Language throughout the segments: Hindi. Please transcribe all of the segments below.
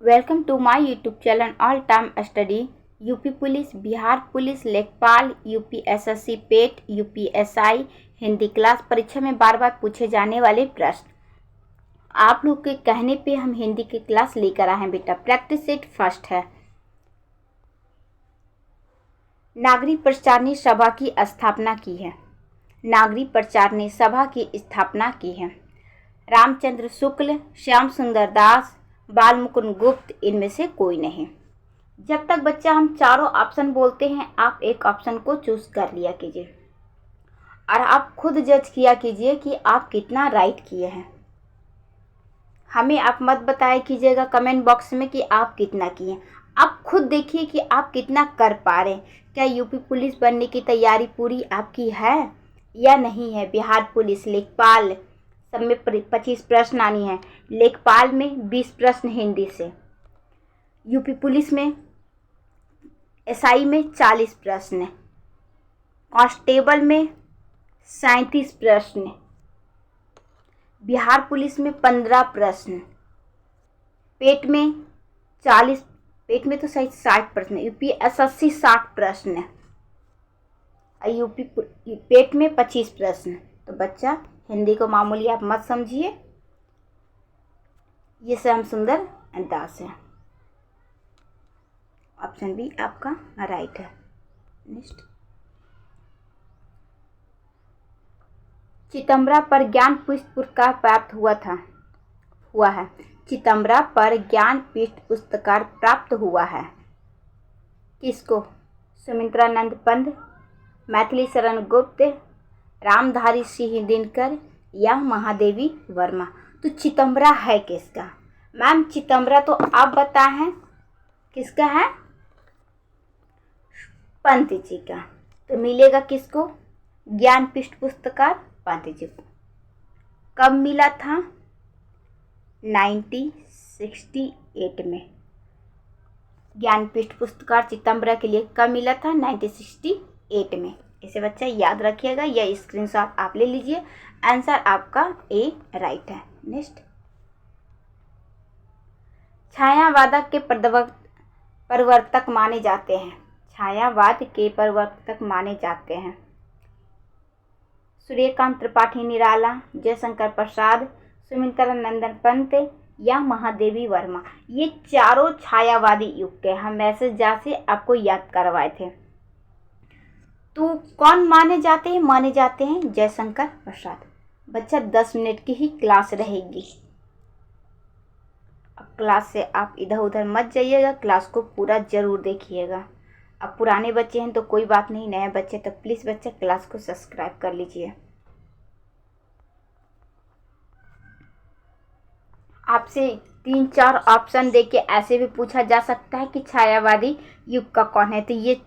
Welcome to my YouTube channel all time study. UP police, Bihar police, लेखपाल, UP SSC PET, UP SI Hindi class परीक्षा में बार बार पूछे जाने वाले प्रश्न आप लोग के कहने पे हम हिंदी की क्लास लेकर आए हैं बेटा। प्रैक्टिस सेट फर्स्ट है। नागरिक प्रचारणी सभा की स्थापना की है। नागरिक प्रचारणी सभा की स्थापना की है रामचंद्र शुक्ल, श्याम सुंदर दास, बाल मुकुंद गुप्त, इनमें से कोई नहीं। जब तक बच्चा हम चारों ऑप्शन बोलते हैं आप एक ऑप्शन को चूज कर लिया कीजिए और आप खुद जज किया कीजिए कि आप कितना राइट किए हैं। हमें आप मत बताया कीजिएगा कमेंट बॉक्स में कि आप कितना किए। आप खुद देखिए कि आप कितना कर पा रहे हैं। क्या यूपी पुलिस बनने की तैयारी पूरी आपकी है या नहीं है। बिहार पुलिस, लेखपाल सब में 25 प्रश्न आनी है। लेखपाल में 20 प्रश्न हिंदी से। यूपी पुलिस में, एसआई में 40 प्रश्न। कांस्टेबल में 37 प्रश्न। बिहार पुलिस में 15 प्रश्न। पेट में 40, पेट में तो सही 60 प्रश्न। यूपी एसएससी 60 प्रश्न। यूपी पेट में 25 प्रश्न। तो बच्चा हिंदी को मामूली आप मत समझिए। ये श्याम सुंदर दास है। ऑप्शन बी आपका राइट है। नेक्स्ट, चितंबरा पर ज्ञानपीठ पुरस्कार प्राप्त हुआ है। चितंबरा पर ज्ञानपीठ पुरस्कार प्राप्त हुआ है किसको। सुमित्रानंद पंत, मैथिली शरण गुप्त, रामधारी सिंह दिनकर या महादेवी वर्मा। तो चितंबरा है किसका। मैम चितंबरा तो आप बताए हैं किसका है, पंत जी का। तो मिलेगा किसको, ज्ञानपीठ पुरस्कार पंत जी को। कब मिला था, 1968 में। ज्ञानपीठ पुरस्कार चितंबरा के लिए कब मिला था, 1968 में। इसे बच्चा याद रखिएगा या स्क्रीनशॉट आप ले लीजिए। आंसर आपका ए राइट है। नेक्स्ट, छायावाद के प्रवर्तक माने जाते हैं। छायावाद के प्रवर्तक माने जाते हैं सूर्यकांत त्रिपाठी निराला, जयशंकर प्रसाद, सुमित्रानंद पंत या महादेवी वर्मा। ये चारों छायावादी युग के हम मैसेज जा से आपको याद करवाए थे। तो कौन माने जाते हैं, माने जाते हैं जयशंकर प्रसाद। बच्चा 10 मिनट की ही क्लास रहेगी। अब क्लास से आप इधर उधर मत जाइएगा, क्लास को पूरा जरूर देखिएगा। अब पुराने बच्चे हैं तो कोई बात नहीं, नए बच्चे तो प्लीज़ बच्चा क्लास को सब्सक्राइब कर लीजिए। आपसे 3-4 ऑप्शन देके ऐसे भी पूछा जा सकता है कि छायावादी युग का कौन है। तो ये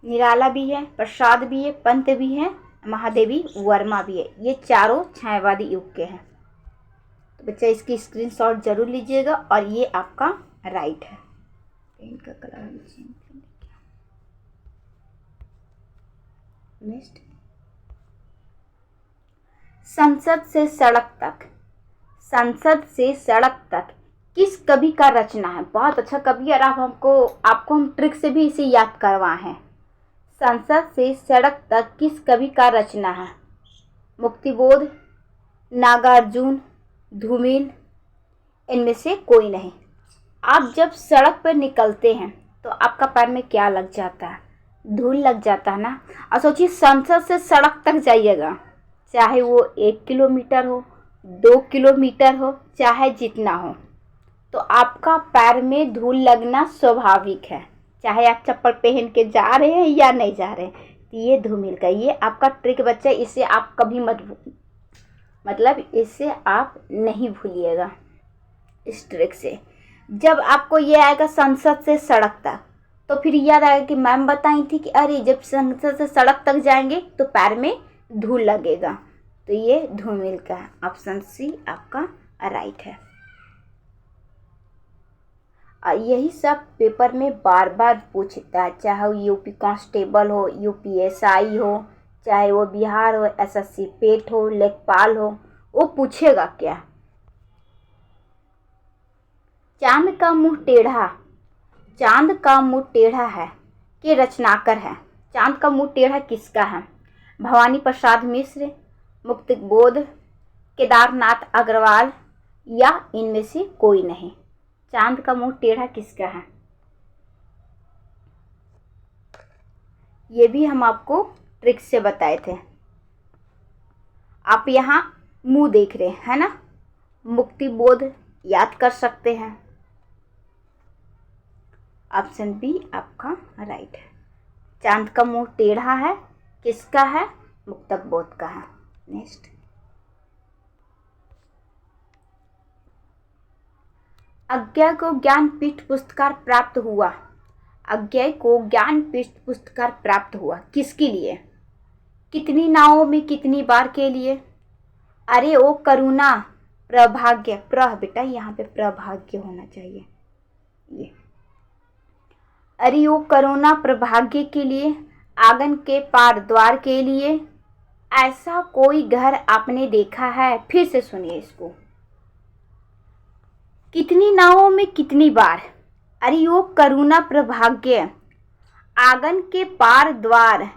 निराला भी है, प्रसाद भी है, पंत भी है, महादेवी वर्मा भी है। ये चारों छायावादी युग के हैं। तो बच्चा इसकी स्क्रीनशॉट जरूर लीजिएगा और ये आपका राइट है। पेन का कलर चेंज कर लीजिए। नेक्स्ट, संसद से सड़क तक। संसद से सड़क तक किस कवि का रचना है। बहुत अच्छा कवि और आपको हम ट्रिक से भी इसे याद करवाए हैं। संसद से सड़क तक किस कवि का रचना है। मुक्तिबोध, नागार्जुन, धूमिल, इनमें से कोई नहीं। आप जब सड़क पर निकलते हैं तो आपका पैर में क्या लग जाता है, धूल लग जाता है ना। और सोचिए संसद से सड़क तक जाइएगा, चाहे वो 1 किलोमीटर हो, 2 किलोमीटर हो, चाहे जितना हो, तो आपका पैर में धूल लगना स्वाभाविक है, चाहे आप चप्पल पहन के जा रहे हैं या नहीं जा रहे हैं। तो ये धूमिल का, ये आपका ट्रिक बच्चा, इसे आप कभी इससे आप नहीं भूलिएगा। इस ट्रिक से जब आपको ये आएगा संसद से सड़क तक, तो फिर याद आएगा कि मैम बताई थी कि अरे जब संसद से सड़क तक जाएंगे तो पैर में धूल लगेगा। तो ये धूमिल का है। ऑप्शन सी आपका राइट है। यही सब पेपर में बार बार पूछता है, चाहे वो यूपी कांस्टेबल हो, यूपी एसआई हो, चाहे वो बिहार हो, एसएससी पेट हो, लेखपाल हो, वो पूछेगा क्या। चांद का मुंह टेढ़ा, चांद का मुंह टेढ़ा है के रचनाकार है। चांद का मुंह टेढ़ा किसका है? भवानी प्रसाद मिश्र, मुक्ति बोध, केदारनाथ अग्रवाल या इनमें से कोई नहीं। चांद का मुंह टेढ़ा किसका है? ये भी हम आपको ट्रिक से बताए थे। आप यहाँ मुंह देख रहे हैं ना, मुक्ति बोध याद कर सकते हैं। ऑप्शन बी आपका राइट है। चांद का मुंह टेढ़ा है किसका है? मुक्तक बोध का है। नेक्स्ट, अज्ञा को ज्ञानपीठ पुरस्कार प्राप्त हुआ। अज्ञा को ज्ञानपीठ पुरस्कार प्राप्त हुआ किसके लिए? कितनी नावों में कितनी बार के लिए? अरे ओ करुणा प्रभाग्य, बेटा यहाँ पे प्रभाग्य होना चाहिए। ये अरे ओ करुणा प्रभाग्य के लिए, आंगन के पार द्वार के लिए, ऐसा कोई घर आपने देखा है? फिर से सुनिए इसको। कितनी नावों में कितनी बार? अरे ओ करुणा प्रभाग्य, आंगन के पार द्वार,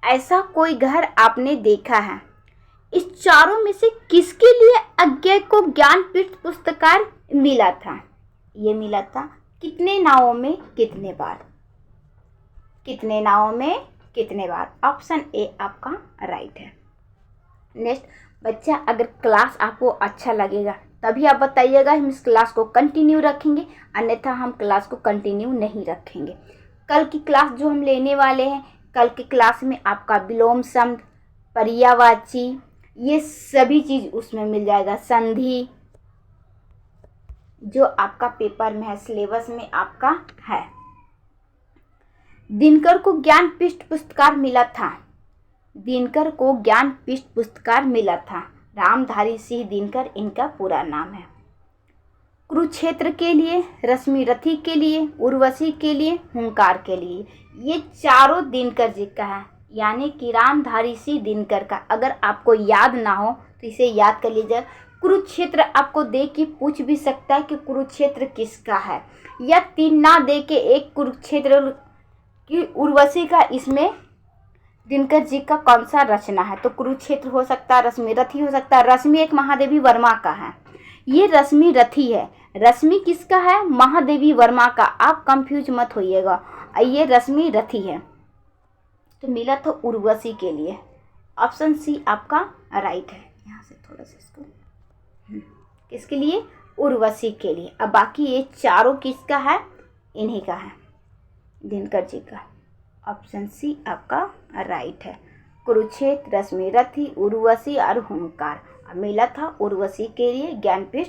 ऐसा कोई घर आपने देखा है। इस चारों में से किसके लिए अज्ञा को ज्ञानपीठ पुरस्कार मिला था? ये मिला था कितने नावों में कितने बार, कितने नावों में कितने बार। ऑप्शन ए आपका राइट है। नेक्स्ट, बच्चा अगर क्लास आपको अच्छा लगेगा तभी आप बताइएगा, हम इस क्लास को कंटिन्यू रखेंगे, अन्यथा हम क्लास को कंटिन्यू नहीं रखेंगे। कल की क्लास जो हम लेने वाले हैं, कल की क्लास में आपका विलोम शब्द, पर्यायवाची, ये सभी चीज़ उसमें मिल जाएगा। संधि जो आपका पेपर में है, सिलेबस में आपका है। दिनकर को ज्ञानपीठ पुरस्कार मिला था। दिनकर को ज्ञानपीठ पुरस्कार मिला था। रामधारी सिंह दिनकर इनका पूरा नाम है। कुरुक्षेत्र के लिए, रश्मि रथी के लिए, उर्वशी के लिए, हुंकार के लिए, ये चारों दिनकर जी का है, यानी कि रामधारी सिंह दिनकर का। अगर आपको याद ना हो तो इसे याद कर लीजिए। कुरुक्षेत्र आपको दे के पूछ भी सकता है कि कुरुक्षेत्र किसका है, या तीन ना दे के एक कुरुक्षेत्र कि उर्वशी का, इसमें दिनकर जी का कौन सा रचना है, तो कुरुक्षेत्र हो सकता है, रश्मि रथी हो सकता है। रश्मि एक महादेवी वर्मा का है, ये रश्मि रथी है। रश्मि किसका है? महादेवी वर्मा का। आप कंफ्यूज मत होइएगा, ये रश्मि रथी है। तो मिला तो उर्वशी के लिए। ऑप्शन सी आपका राइट है। यहाँ से थोड़ा सा इसको, किसके लिए? उर्वशी के लिए। अब बाकी ये चारों किसका है? इन्हीं का है, दिनकर जी का। ऑप्शन सी आपका राइट है। कुरुक्षेत्र, रश्मि रथी, उर्वशी और हुंकार। मिला था उर्वशी के लिए ज्ञानपीठ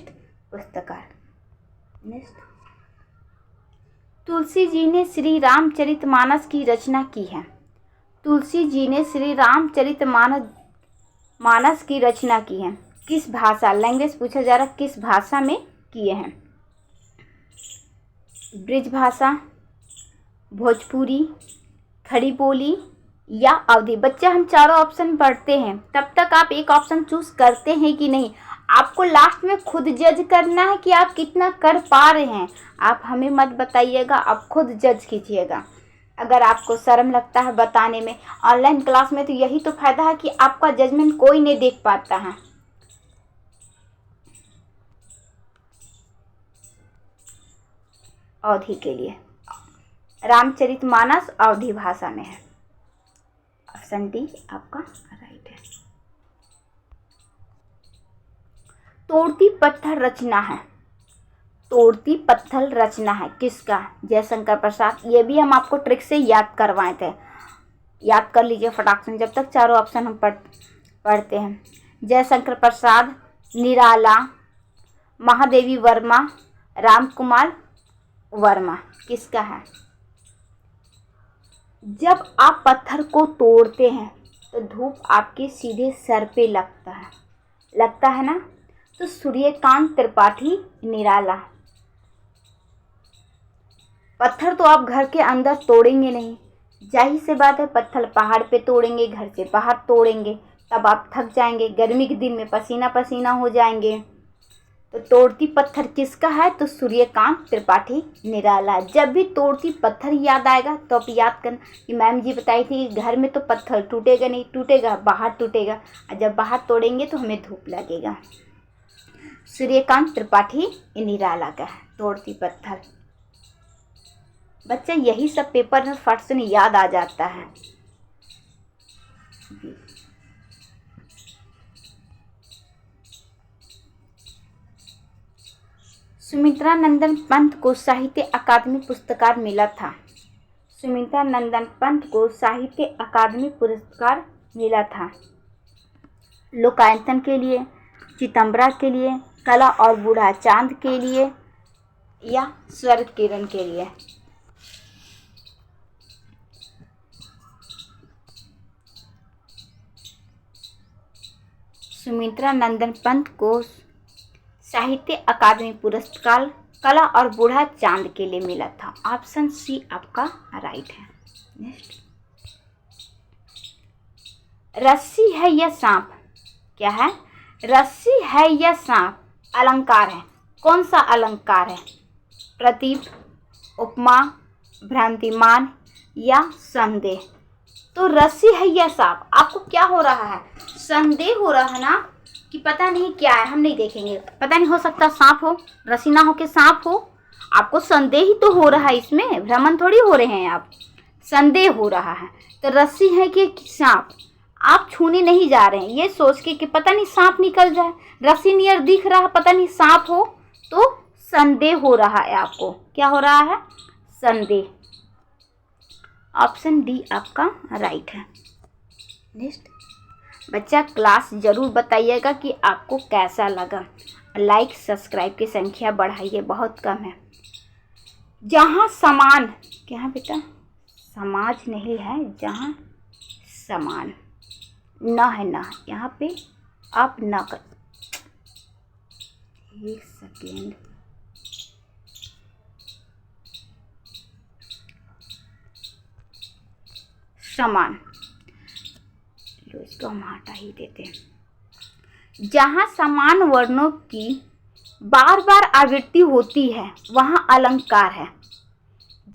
पुरस्कार। नेक्स्ट, तुलसी जी ने श्री रामचरितमानस की रचना की है। तुलसी जी ने श्री रामचरितमानस की रचना की है। किस भाषा, लैंग्वेज पूछा जा रहा, किस भाषा में किए हैं? ब्रिज भाषा, भोजपुरी, खड़ी बोली या अवधी। बच्चा हम चारों ऑप्शन पढ़ते हैं, तब तक आप एक ऑप्शन चूज करते हैं कि नहीं, आपको लास्ट में खुद जज करना है कि आप कितना कर पा रहे हैं। आप हमें मत बताइएगा, आप खुद जज कीजिएगा। अगर आपको शर्म लगता है बताने में ऑनलाइन क्लास में, तो यही तो फायदा है कि आपका जजमेंट कोई नहीं देख पाता है। अवधी के लिए रामचरितमानस अवधी भाषा में है। ऑप्शन डी आपका राइट है। तोड़ती पत्थर रचना है। तोड़ती पत्थर रचना है किसका? जयशंकर प्रसाद। ये भी हम आपको ट्रिक से याद करवाए थे, याद कर लीजिए फटाक से, जब तक चारों ऑप्शन हम पढ़ते हैं। जयशंकर प्रसाद, निराला, महादेवी वर्मा, रामकुमार वर्मा, किसका है? जब आप पत्थर को तोड़ते हैं तो धूप आपके सीधे सर पे लगता है ना, तो सूर्यकांत त्रिपाठी, निराला। पत्थर तो आप घर के अंदर तोड़ेंगे नहीं, जाहिर सी बात है, पत्थर पहाड़ पे तोड़ेंगे, घर से बाहर तोड़ेंगे, तब आप थक जाएंगे, गर्मी के दिन में पसीना पसीना हो जाएंगे। तो तोड़ती पत्थर किसका है? तो सूर्यकांत त्रिपाठी निराला। जब भी तोड़ती पत्थर याद आएगा तो आप याद करना कि मैम जी बताई थी कि घर में तो पत्थर टूटेगा नहीं, टूटेगा बाहर टूटेगा, और जब बाहर तोड़ेंगे तो हमें धूप लगेगा। सूर्यकांत त्रिपाठी निराला का है तोड़ती पत्थर। बच्चा यही सब पेपर में फट से याद आ जाता है। सुमित्रा नंदन पंत को साहित्य अकादमी पुरस्कार मिला था। सुमित्रा नंदन पंत को साहित्य अकादमी पुरस्कार मिला था लोकायतन के लिए, चितंबरा के लिए, कला और बूढ़ा चांद के लिए या स्वर्ग किरण के लिए। सुमित्रा नंदन पंत को साहित्य अकादमी पुरस्कार कला और बूढ़ा चांद के लिए मिला था। ऑप्शन सी आपका राइट है। नेक्स्ट, रस्सी है या सांप? क्या है? रस्सी है या सांप अलंकार है। कौन सा अलंकार है? प्रतीप, उपमा, भ्रांतिमान या संदेह। तो रस्सी है या सांप, आपको क्या हो रहा है? संदेह हो रहा है ना कि पता नहीं क्या है, हम नहीं देखेंगे, पता नहीं, हो सकता सांप हो, रस्सी ना हो के सांप हो। आपको संदेह ही तो हो रहा है, इसमें भ्रमण थोड़ी हो रहे हैं आप, संदेह हो रहा है। तो रस्सी है कि सांप, आप छूने नहीं जा रहे हैं ये सोच के कि पता नहीं सांप निकल जाए, रस्सी नियर दिख रहा है, पता नहीं सांप हो, तो संदेह हो रहा है आपको। क्या हो रहा है? संदेह। ऑप्शन डी आपका राइट है। नेक्स्ट, बच्चा क्लास जरूर बताइएगा कि आपको कैसा लगा। लाइक सब्सक्राइब की संख्या बढ़ाइए, बहुत कम है। जहाँ समान, क्या है बेटा? समाज नहीं है, जहाँ समान न है ना, यहाँ पे आप न कर। एक सेकेंड, समान, लो इसको हम हटा ही देते हैं। जहाँ समान वर्णों की बार बार आवृत्ति होती है वहाँ अलंकार है।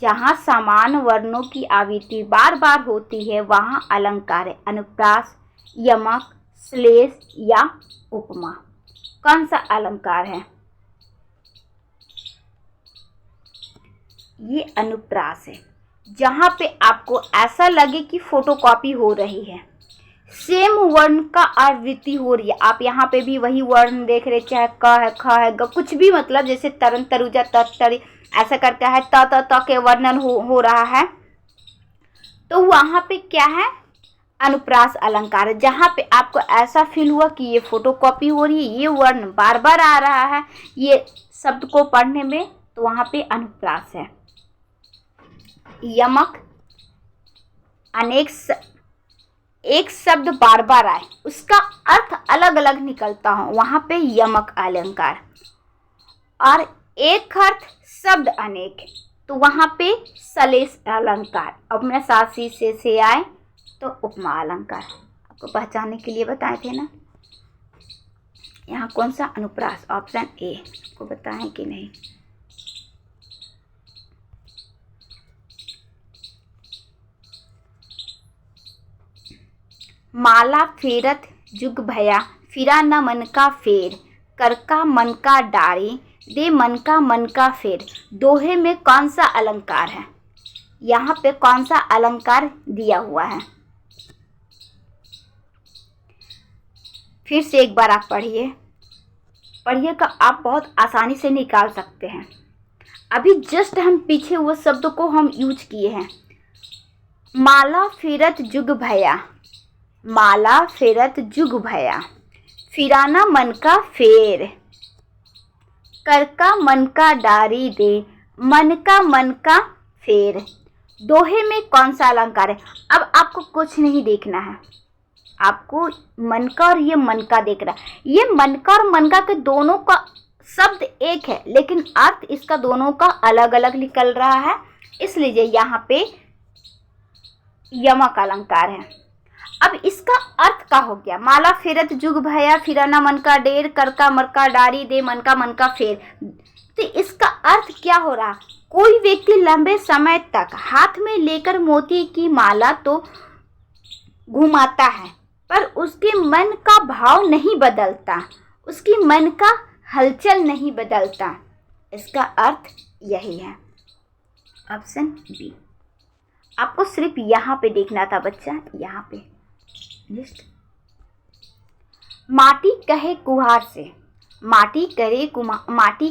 जहाँ समान वर्णों की आवृत्ति बार बार होती है वहाँ अलंकार है। अनुप्रास, यमक, श्लेष या उपमा, कौन सा अलंकार है? ये अनुप्रास है। जहाँ पे आपको ऐसा लगे कि फोटोकॉपी हो रही है, सेम वर्ण का आवृत्ति हो रही है। आप यहाँ पे भी वही वर्ण देख रहे, चाहे क है, ख है, ग, कुछ भी, मतलब जैसे तरन, तरुजा, तरी, ऐसा करता है, त के वर्णन हो रहा है, तो वहाँ पे क्या है? अनुप्रास अलंकार है। जहाँ पे आपको ऐसा फील हुआ कि ये फोटोकॉपी हो रही है, ये वर्ण बार बार आ रहा है ये शब्द को पढ़ने में, तो वहाँ पे अनुप्रास है। यमक, एक शब्द बार बार आए, उसका अर्थ अलग अलग निकलता हो, वहां पे यमक अलंकार। और एक अर्थ शब्द अनेक, तो वहां पे श्लेष अलंकार। अब मैं सासी से आए तो उपमा अलंकार। आपको पहचानने के लिए बताए थे ना। यहाँ कौन सा अनुप्रास? ऑप्शन ए को बताएं कि नहीं? माला फेरत जुग भया, फिरा न मन का फेर, कर का मन का डारी, दे मन का फेर। दोहे में कौन सा अलंकार है? यहाँ पे कौन सा अलंकार दिया हुआ है? फिर से एक बार आप पढ़िएगा, आप बहुत आसानी से निकाल सकते हैं। अभी जस्ट हम पीछे वो शब्द को हम यूज किए हैं। माला फेरत जुग भया, माला फेरत जुग भया, फिराना मन का फेर, कर का मन का डारी, दे मन का फेर। दोहे में कौन सा अलंकार है? अब आपको कुछ नहीं देखना है, आपको मन का और ये मन का देख रहा है। ये मन का और मन का के दोनों का शब्द एक है, लेकिन अर्थ इसका दोनों का अलग अलग निकल रहा है, इसलिए यहाँ पे यमक अलंकार है। अब इसका अर्थ का हो गया, माला फेरत जुग भया फिरना मन का डेर, कर का मर का डारी दे मन का फेर। तो इसका अर्थ क्या हो रहा, कोई व्यक्ति लंबे समय तक हाथ में लेकर मोती की माला तो घुमाता है, पर उसके मन का भाव नहीं बदलता, उसकी मन का हलचल नहीं बदलता। इसका अर्थ यही है, ऑप्शन बी। आपको सिर्फ यहाँ पे देखना था बच्चा, यहाँ पे लिस्ट। माटी कहे कुम्हार से, माटी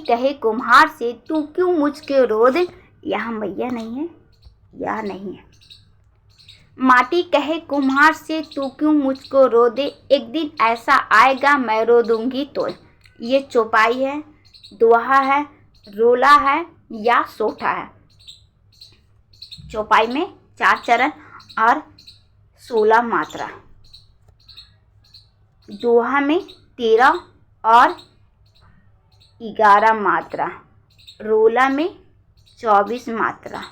कहे कुम्हार से, तू क्यों मुझके रोद। यहाँ मैया नहीं है, यह नहीं है। माटी कहे कुम्हार से, तू क्यों मुझको रो दे, एक दिन ऐसा आएगा मैं रो दूंगी तो। ये चौपाई है, दोहा है, रोला है या सोठा है। चौपाई में 4 चरण और 16 मात्रा, दोहा में 13 और 11 मात्रा, रोला में 24 मात्रा,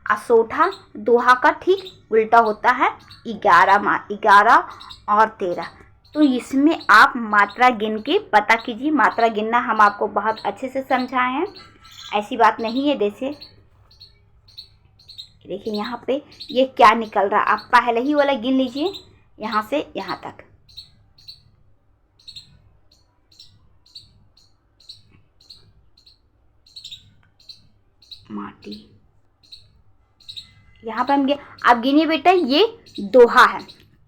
असोठा दोहा का ठीक उल्टा होता है, 11 और 13। तो इसमें आप मात्रा गिन के पता कीजिए। मात्रा गिनना हम आपको बहुत अच्छे से समझाए हैं, ऐसी बात नहीं है। जैसे देखिए यहाँ पे ये क्या निकल रहा, आप पहले ही वाला गिन लीजिए, यहाँ से यहाँ तक। माटी, यहाँ पर हम आप गिनिए बेटा, ये दोहा है,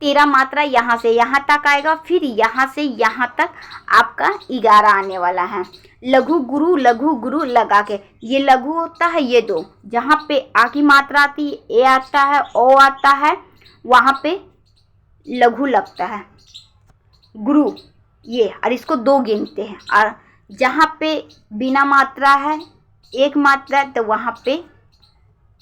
13 मात्रा यहाँ से यहाँ तक आएगा, फिर यहाँ से यहाँ तक आपका 11 आने वाला है। लघु गुरु लगा के, ये लघु होता है, ये 2, जहाँ पे आ की मात्रा आती है, ए आता है, ओ आता है, वहाँ पे लघु लगता है, गुरु ये, और इसको 2 गिनते हैं। और जहाँ पे बिना मात्रा है, 1 मात्रा है, तो वहाँ पे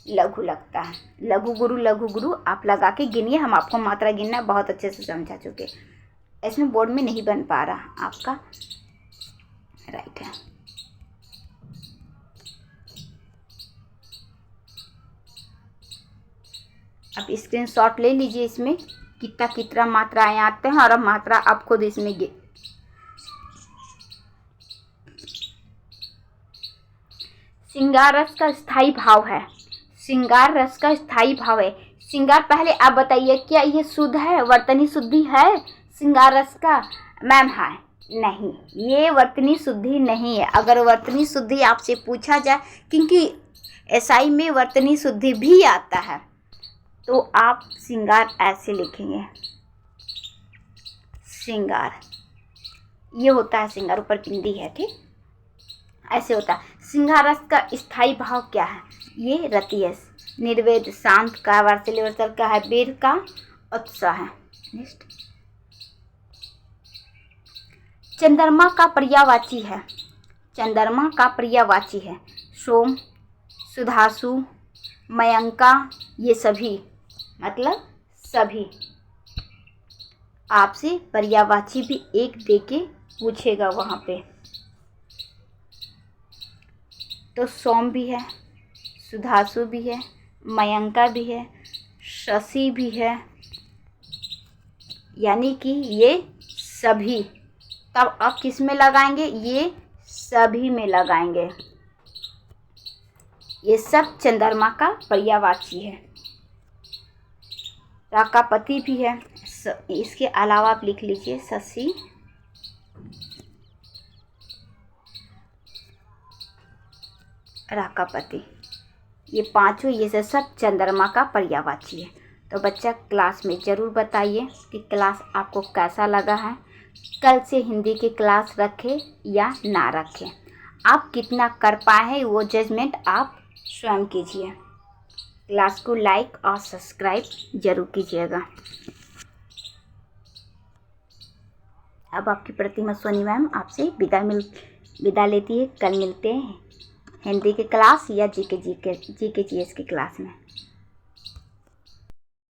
लघु लगता है। लघु गुरु आप लगा के गिनिए, हम आपको मात्रा गिनना बहुत अच्छे से समझा चुके। इसमें बोर्ड में नहीं बन पा रहा आपका, राइट है। अब स्क्रीनशॉट ले लीजिए, इसमें कितना मात्राएं आते हैं, और अब मात्रा आप खुद इसमें श्रृंगार रस का स्थायी भाव है, श्रृंगार रस का स्थायी भाव है। श्रृंगार, पहले आप बताइए क्या ये शुद्ध है, वर्तनी शुद्धि है श्रृंगार रस का? मैम है नहीं, ये वर्तनी शुद्धि नहीं है। अगर वर्तनी शुद्धि आपसे पूछा जाए, क्योंकि एसआई में वर्तनी शुद्धि भी आता है, तो आप श्रृंगार ऐसे लिखेंगे, श्रृंगार ये होता है, श्रृंगार ऊपर बिंदी है, ठीक, ऐसे होता है। श्रृंगार रस का स्थायी भाव क्या है? ये रतियस, निर्वेद, शांत का, वात्सल्यवर्षल का है, वीर का, उत्साह है। नेक्स्ट, चंद्रमा का पर्यायवाची है, चंद्रमा का पर्यायवाची है सोम, सुधासु, मयंका, ये सभी, मतलब सभी। आपसे पर्यायवाची भी एक देके पूछेगा वहाँ पे, तो सोम भी है, सुधासु भी है, मयंका भी है, शशि भी है, यानी कि ये सभी। तब आप किस में लगाएंगे? ये सभी में लगाएंगे। ये सब चंद्रमा का पर्यायवाची है। राकापति भी है, इसके अलावा आप लिख लीजिए शशि, राकापति, ये पांचों, ये सब चंद्रमा का पर्यायवाची है। तो बच्चा क्लास में ज़रूर बताइए कि क्लास आपको कैसा लगा है। कल से हिंदी की क्लास रखें या ना रखें, आप कितना कर पाए हैं वो जजमेंट आप स्वयं कीजिए। क्लास को लाइक और सब्सक्राइब जरूर कीजिएगा। अब आपकी प्रतिमा सोनी मैम आपसे विदा लेती है। कल मिलते हैं हिंदी की क्लास या जीके जीएस की क्लास में।